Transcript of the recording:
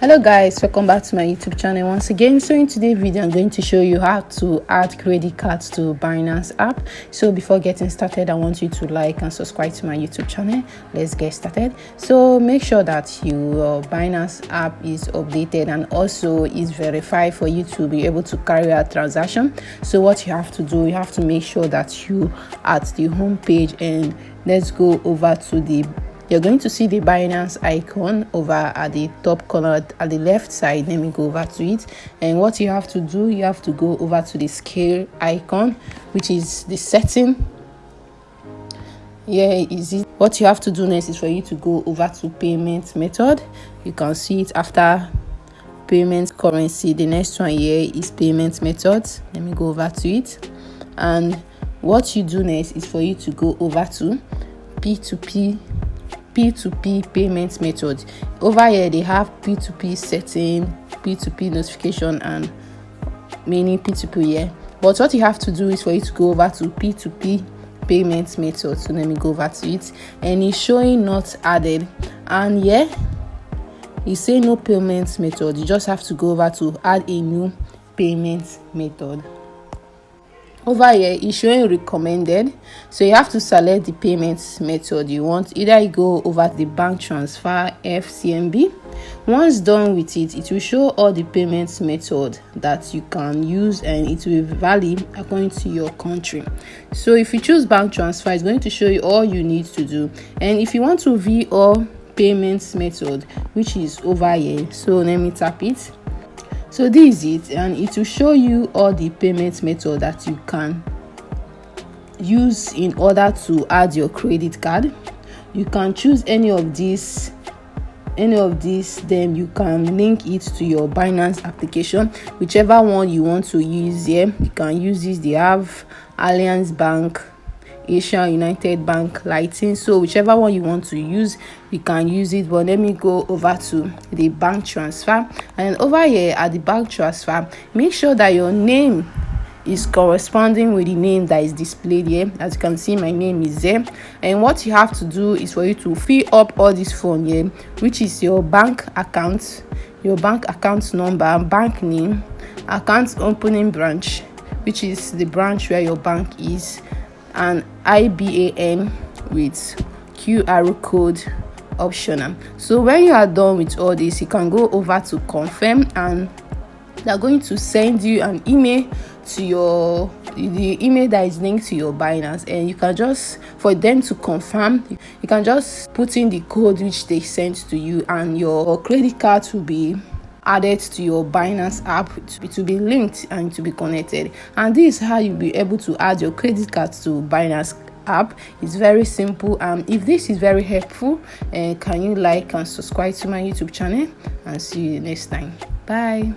Hello guys, welcome back to my YouTube channel once again. So in today's video I'm going to show you how to add credit cards to Binance app. So before getting started, I want you to like and subscribe to my YouTube channel. Let's get started. So make sure that your Binance app is updated and also is verified for you to be able to carry out transaction. So what you have to do, you have to make sure that you at the home page, and let's go over to you're going to see the Binance icon over at the top corner at the left side. Let me go over to it. And what you have to do, you have to go over to the scale icon, which is the setting. What you have to do next is for you to go over to payment method. You can see it after payment currency. The next one here is payment methods. Let me go over to it. And what you do next is for you to go over to P2P payment method. Over here they have P2P setting, P2P notification, and many P2P here. But what you have to do is for you to go over to P2P payment method. So let me go over to it, and it's showing not added, and you say no payment method. You just have to go over to add a new payment method. Over here it's showing recommended, so you have to select the payment method you want. Either you go over the bank transfer, FCMB. Once done with it, it will show all the payment method that you can use, and it will be valid according to your country. So if you choose bank transfer, it's going to show you all you need to do. And if you want to view all payments method, which is over here, so let me tap it. So this is it, and it will show you all the payment method that you can use in order to add your credit card. You can choose any of these, then you can link it to your Binance application, whichever one you want to use. Here you can use this. They have Alliance Bank, Asia United Bank, Lighting. So whichever one you want to use, you can use it. But let me go over to the bank transfer, and over here at the bank transfer, make sure that your name is corresponding with the name that is displayed here. As you can see, my name is there, and what you have to do is for you to fill up all this form here, which is your bank account number, bank name, account opening branch, which is the branch where your bank is, and IBAN with QR code optional. So when you are done with all this, you can go over to confirm, and they're going to send you an email to the email that is linked to your Binance, and you can just, for them to confirm, you can just put in the code which they sent to you, and your credit card will be added to your Binance app. It will be linked and to be connected, and this is how you'll be able to add your credit card to Binance app. It's very simple. If this is very helpful, can you like and subscribe to my YouTube channel, and see you next time. Bye.